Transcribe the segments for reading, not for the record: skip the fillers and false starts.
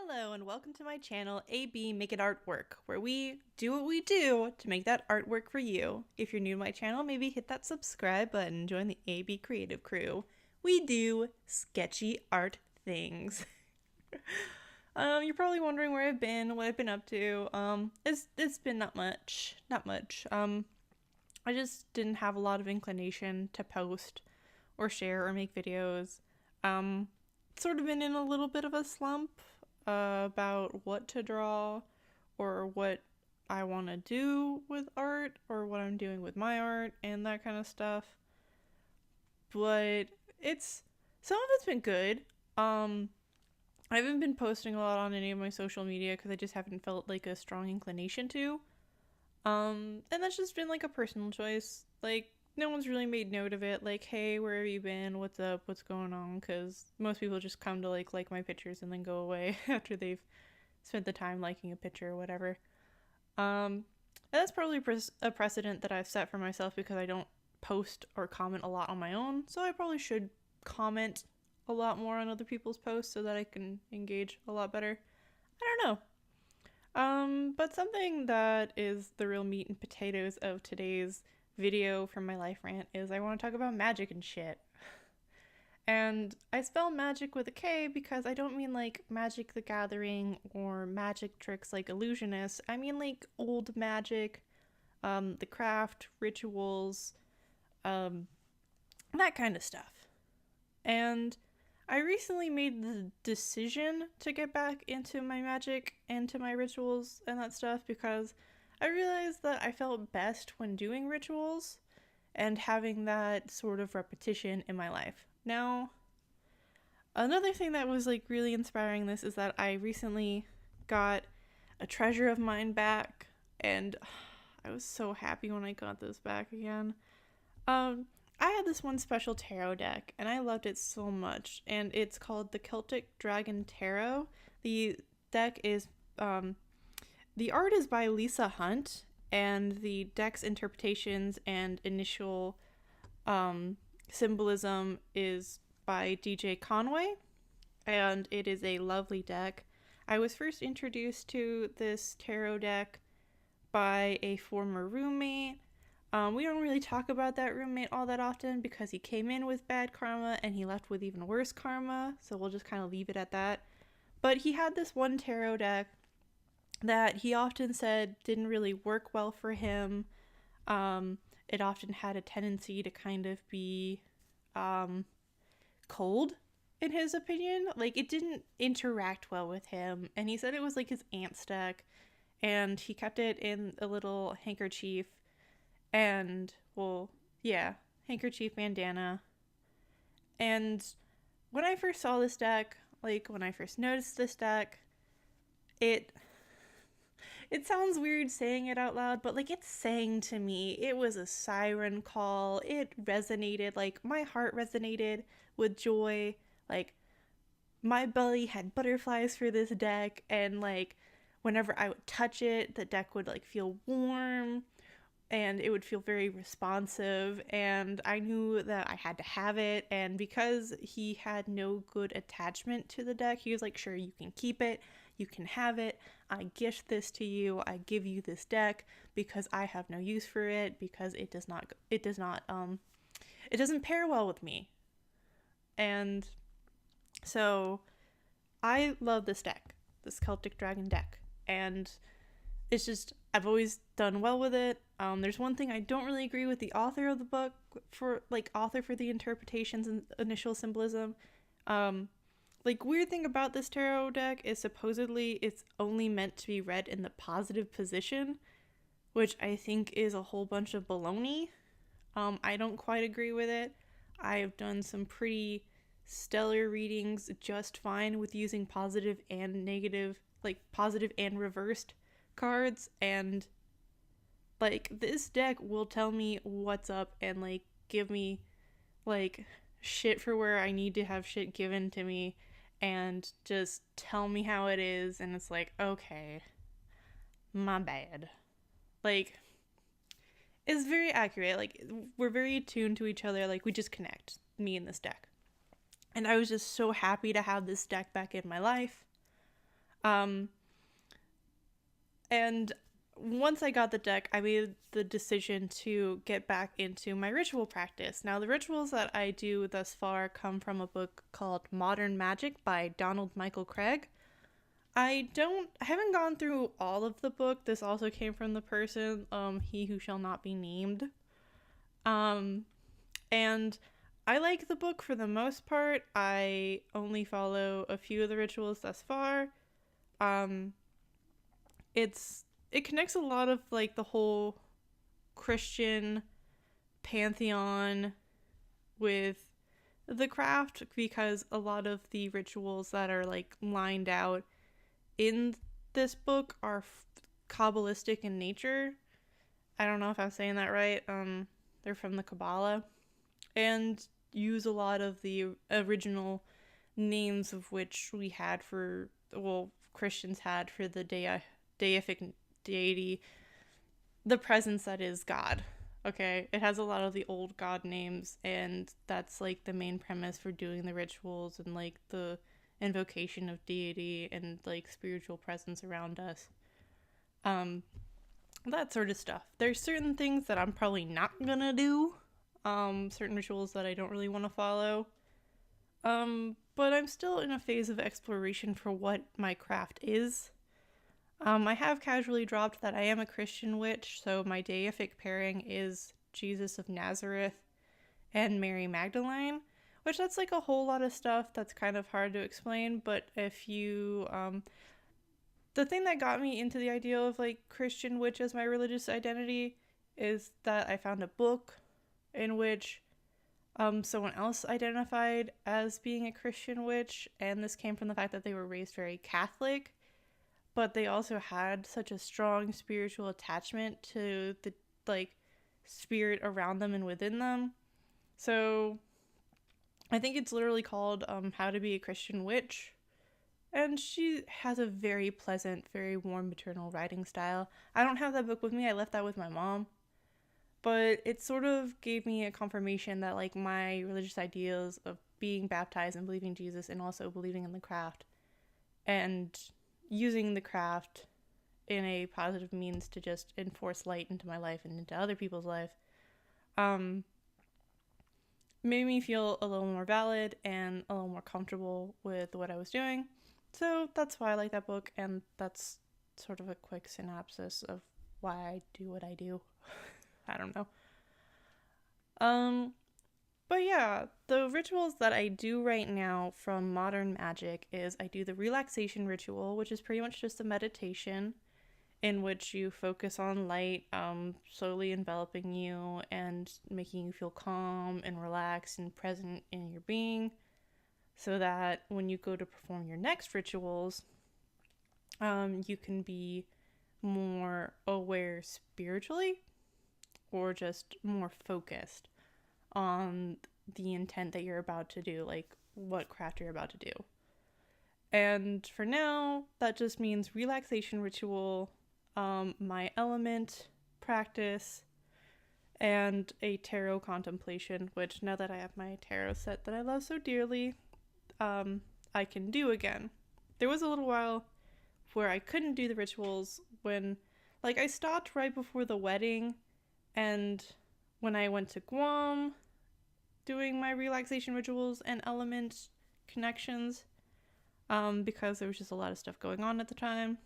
Hello and welcome to my channel, AB Make It Artwork, where we do what we do to make that artwork for you. If you're new to my channel, maybe hit that subscribe button and join the AB Creative Crew. We do sketchy art things. You're probably wondering where I've been, what I've been up to. It's been not much. I just didn't have a lot of inclination to post or share or make videos. Sort of been in a little bit of a slump about what to draw or what I want to do with art or what I'm doing with my art and that kind of stuff. But some of it's been good. I haven't been posting a lot on any of my social media because I just haven't felt like a strong inclination to. And that's just been like a personal choice. Like, no one's really made note of it. Like, hey, where have you been? What's up? What's going on? Because most people just come to like my pictures and then go away after they've spent the time liking a picture or whatever. And that's probably a precedent that I've set for myself because I don't post or comment a lot on my own. So I probably should comment a lot more on other people's posts so that I can engage a lot better. I don't know. But something that is the real meat and potatoes of today's video from my life rant is I want to talk about magic and shit. And I spell magic with a K because I don't mean like Magic the Gathering or magic tricks like illusionists. I mean like old magic, the craft, rituals, that kind of stuff. And I recently made the decision to get back into my magic and to my rituals and that stuff because I realized that I felt best when doing rituals and having that sort of repetition in my life. Now, another thing that was like really inspiring this is that I recently got a treasure of mine back and I was so happy when I got this back again. I had this one special tarot deck and I loved it so much, and it's called the Celtic Dragon Tarot. The deck is the art is by Lisa Hunt, and the deck's interpretations and initial symbolism is by DJ Conway, and it is a lovely deck. I was first introduced to this tarot deck by a former roommate. We don't really talk about that roommate all that often because he came in with bad karma and he left with even worse karma, so we'll just kind of leave it at that. But he had this one tarot deck that he often said didn't really work well for him. It often had a tendency to kind of be cold, in his opinion. Like, it didn't interact well with him, and he said it was like his aunt's deck, and he kept it in a little handkerchief. And, well, yeah, handkerchief bandana. And when I first saw this deck, like, when I first noticed this deck, it sounds weird saying it out loud, but, like, it sang to me. It was a siren call. It resonated. Like, my heart resonated with joy. Like, my belly had butterflies for this deck, and, like, whenever I would touch it, the deck would, like, feel warm. And it would feel very responsive, and I knew that I had to have it. And because he had no good attachment to the deck, he was like, sure, you can keep it, you can have it, I gift this to you, I give you this deck because I have no use for it, because it doesn't pair well with me. And so I love this deck, this Celtic Dragon deck, and it's just, I've always done well with it. There's one thing I don't really agree with the author of the book for the interpretations and initial symbolism. Weird thing about this tarot deck is supposedly it's only meant to be read in the positive position, which I think is a whole bunch of baloney. I don't quite agree with it. I've done some pretty stellar readings just fine with using positive and negative, like positive and reversed cards, and like this deck will tell me what's up and like give me like shit for where I need to have shit given to me and just tell me how it is, and it's like, okay, my bad. Like, it's very accurate. Like, we're very attuned to each other. Like, we just connect, me and this deck. And I was just so happy to have this deck back in my life. Um, and once I got the deck, I made the decision to get back into my ritual practice. Now, the rituals that I do thus far come from a book called Modern Magick by Donald Michael Craig. I haven't gone through all of the book. This also came from the person, he who shall not be named. Um, and I like the book for the most part. I only follow a few of the rituals thus far. Um, it connects a lot of like the whole Christian pantheon with the craft, because a lot of the rituals that are like lined out in this book are Kabbalistic in nature. I don't know if I'm saying that right. They're from the Kabbalah and use a lot of the original names of which we had for, well, Christians had for the deific deity, the presence that is God. Okay, it has a lot of the old God names, and that's like the main premise for doing the rituals and like the invocation of deity and like spiritual presence around us. That sort of stuff. There's certain things that I'm probably not gonna do. Certain rituals that I don't really want to follow. But I'm still in a phase of exploration for what my craft is. I have casually dropped that I am a Christian witch, so my deific pairing is Jesus of Nazareth and Mary Magdalene, which that's like a whole lot of stuff that's kind of hard to explain, but if you, the thing that got me into the idea of like Christian witch as my religious identity is that I found a book in which someone else identified as being a Christian witch, and this came from the fact that they were raised very Catholic, but they also had such a strong spiritual attachment to the like spirit around them and within them. So I think it's literally called How to Be a Christian Witch. And she has a very pleasant, very warm maternal writing style. I don't have that book with me. I left that with my mom. But it sort of gave me a confirmation that like my religious ideas of being baptized and believing Jesus and also believing in the craft and using the craft in a positive means to just enforce light into my life and into other people's life, made me feel a little more valid and a little more comfortable with what I was doing. So that's why I like that book, and that's sort of a quick synopsis of why I do what I do. I don't know. But yeah, the rituals that I do right now from Modern Magick is I do the relaxation ritual, which is pretty much just a meditation in which you focus on light, slowly enveloping you and making you feel calm and relaxed and present in your being, so that when you go to perform your next rituals, you can be more aware spiritually or just more focused on the intent that you're about to do, like what craft you're about to do. And for now, that just means relaxation ritual, my element practice, and a tarot contemplation, which now that I have my tarot set that I love so dearly, I can do again. There was a little while where I couldn't do the rituals when, like, I stopped right before the wedding, and when I went to Guam doing my relaxation rituals and element connections, because there was just a lot of stuff going on at the time.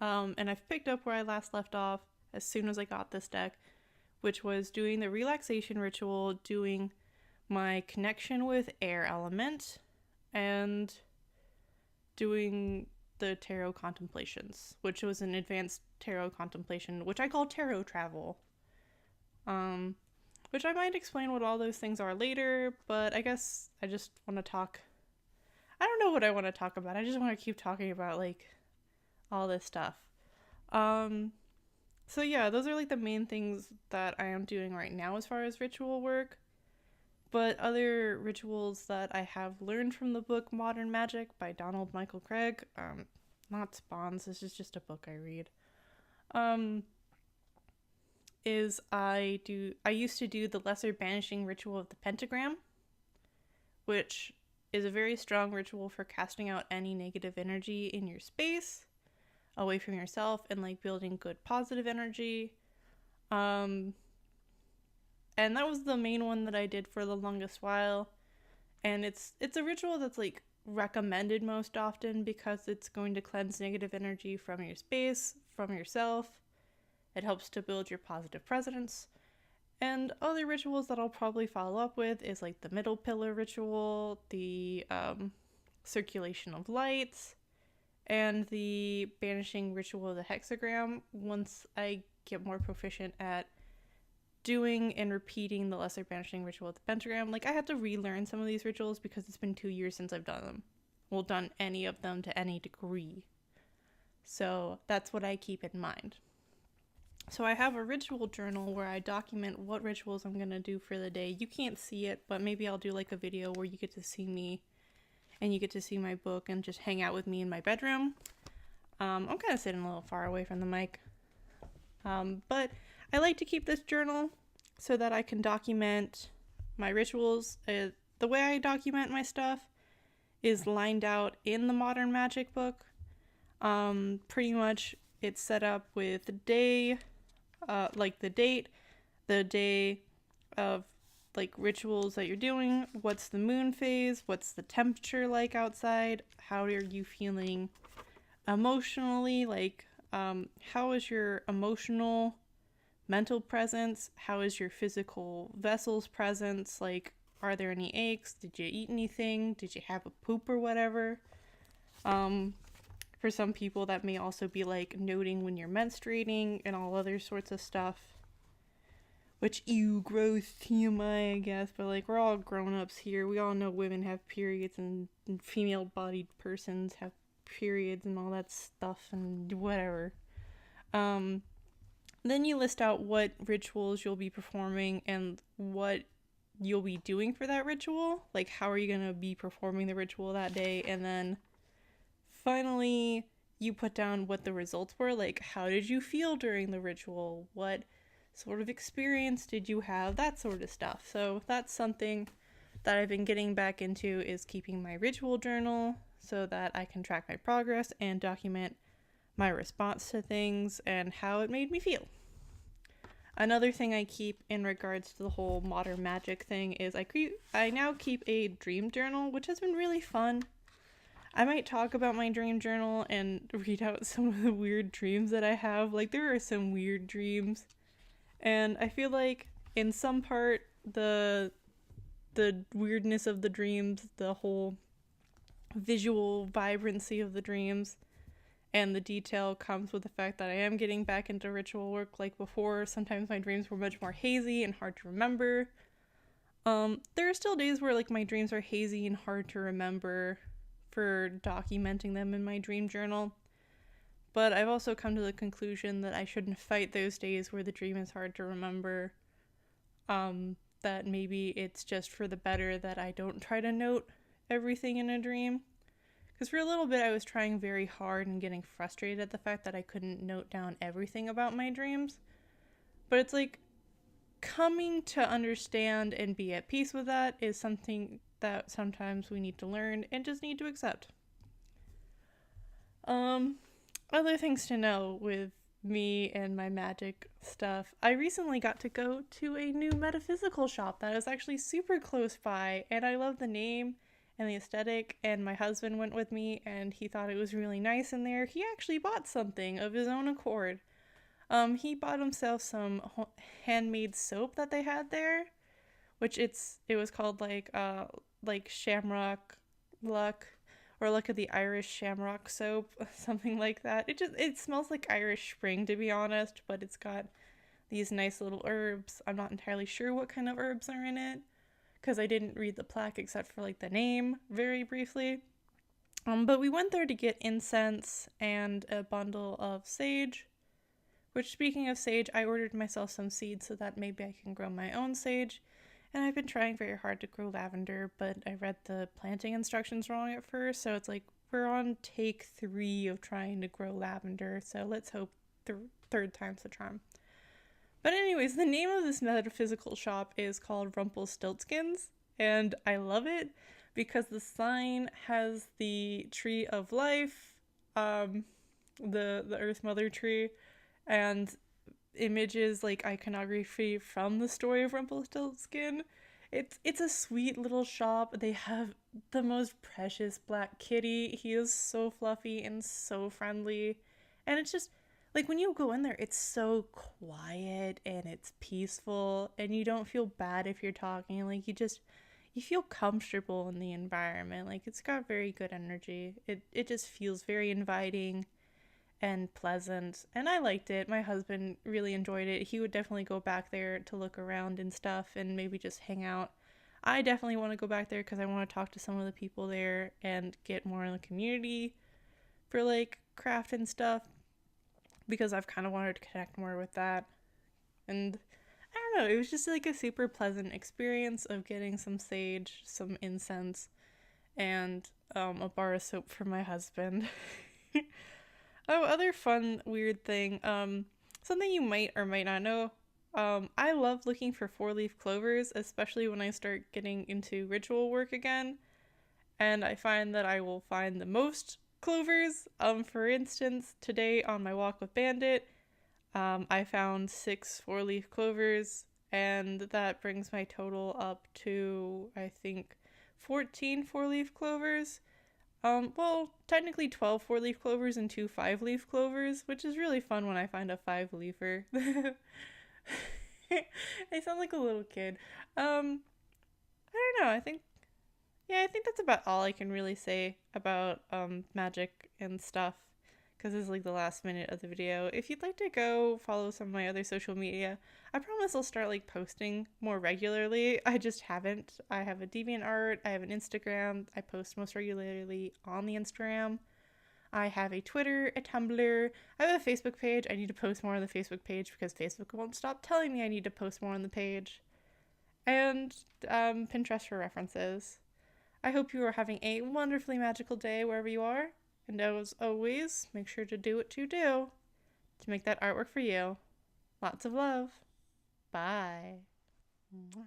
And I've picked up where I last left off as soon as I got this deck, which was doing the relaxation ritual, doing my connection with air element, and doing the tarot contemplations, which was an advanced tarot contemplation, which I call tarot travel. Which I might explain what all those things are later, but I guess I just want to talk. I don't know what I want to talk about. I just want to keep talking about like all this stuff. So yeah, those are like the main things that I am doing right now as far as ritual work. But other rituals that I have learned from the book Modern Magick by Donald Michael Craig, not spawns, this is just a book I read, is I used to do the lesser banishing ritual of the pentagram, which is a very strong ritual for casting out any negative energy in your space away from yourself and like building good positive energy. And that was the main one that I did for the longest while. And it's a ritual that's like recommended most often because it's going to cleanse negative energy from your space, from yourself. It helps to build your positive presence. And other rituals that I'll probably follow up with is like the middle pillar ritual, the circulation of lights, and the banishing ritual of the hexagram once I get more proficient at doing and repeating the lesser banishing ritual of the pentagram. Like, I had to relearn some of these rituals because it's been 2 years since I've done them. Well, done any of them to any degree. So that's what I keep in mind. So I have a ritual journal where I document what rituals I'm going to do for the day. You can't see it, but maybe I'll do like a video where you get to see me and you get to see my book and just hang out with me in my bedroom. I'm kind of sitting a little far away from the mic. But I like to keep this journal so that I can document my rituals. The way I document my stuff is lined out in the Modern Magic book. Pretty much it's set up with the day, like the date, the day of like rituals that you're doing, what's the moon phase, what's the temperature like outside, how are you feeling emotionally, like how is your emotional mental presence, how is your physical vessel's presence, like are there any aches, did you eat anything, did you have a poop or whatever. For some people that may also be like noting when you're menstruating and all other sorts of stuff. Which, ew, gross, TMI, I guess, but like we're all grown-ups here. We all know women have periods and female-bodied persons have periods and all that stuff and whatever. Then you list out what rituals you'll be performing and what you'll be doing for that ritual. Like, how are you going to be performing the ritual that day? And then finally, you put down what the results were. Like, how did you feel during the ritual? What sort of experience did you have? That sort of stuff. So that's something that I've been getting back into, is keeping my ritual journal so that I can track my progress and document my response to things and how it made me feel. Another thing I keep in regards to the whole Modern Magic thing is I now keep a dream journal, which has been really fun. I might talk about my dream journal and read out some of the weird dreams that I have. Like, there are some weird dreams. And I feel like in some part, the weirdness of the dreams, the whole visual vibrancy of the dreams, and the detail comes with the fact that I am getting back into ritual work like before. Sometimes my dreams were much more hazy and hard to remember. There are still days where like my dreams are hazy and hard to remember for documenting them in my dream journal. But I've also come to the conclusion that I shouldn't fight those days where the dream is hard to remember. That maybe it's just for the better that I don't try to note everything in a dream. Because for a little bit I was trying very hard and getting frustrated at the fact that I couldn't note down everything about my dreams. But it's like, coming to understand and be at peace with that is something that sometimes we need to learn and just need to accept. Other things to know with me and my magic stuff. I recently got to go to a new metaphysical shop that is actually super close by, and I love the name and the aesthetic, and my husband went with me and he thought it was really nice in there. He actually bought something of his own accord. He bought himself some handmade soap that they had there, which it was called like Shamrock Luck, or Luck of the Irish Shamrock soap, something like that. It smells like Irish Spring, to be honest, but it's got these nice little herbs. I'm not entirely sure what kind of herbs are in it, because I didn't read the plaque except for like the name very briefly. But we went there to get incense and a bundle of sage, which, speaking of sage, I ordered myself some seeds so that maybe I can grow my own sage. And I've been trying very hard to grow lavender, but I read the planting instructions wrong at first, so it's like we're on take 3 of trying to grow lavender, so let's hope third time's the charm. But anyways, the name of this metaphysical shop is called Rumpelstiltskins, and I love it because the sign has the tree of life, um, the Earth Mother tree, and images like iconography from the story of Rumpelstiltskin. It's a sweet little shop. They have the most precious black kitty. He is so fluffy and so friendly. And it's just like when you go in there, it's so quiet and it's peaceful and you don't feel bad if you're talking. Like you feel comfortable in the environment. Like it's got very good energy. It just feels very inviting and pleasant, and I liked it. My husband really enjoyed it. He would definitely go back there to look around and stuff and maybe just hang out. I definitely want to go back there because I want to talk to some of the people there and get more in the community for like craft and stuff, because I've kind of wanted to connect more with that. And I don't know, it was just like a super pleasant experience of getting some sage, some incense, and a bar of soap for my husband. Oh, other fun weird thing. Something you might or might not know. I love looking for four-leaf clovers, especially when I start getting into ritual work again. And I find that I will find the most clovers. For instance, today on my walk with Bandit, I found 6 four-leaf clovers, and that brings my total up to, I think, 14 four-leaf clovers. Well, technically 12 four-leaf clovers and 2 5-leaf clovers, which is really fun when I find a 5-leafer. I sound like a little kid. I don't know, I think that's about all I can really say about, Magick and stuff, because this is like the last minute of the video. If you'd like to go follow some of my other social media, I promise I'll start like posting more regularly. I just haven't. I have a DeviantArt, I have an Instagram, I post most regularly on the Instagram. I have a Twitter, a Tumblr, I have a Facebook page. I need to post more on the Facebook page because Facebook won't stop telling me I need to post more on the page. And Pinterest for references. I hope you are having a wonderfully magical day wherever you are. And as always, make sure to do what you do to make that artwork for you. Lots of love. Bye. Mwah.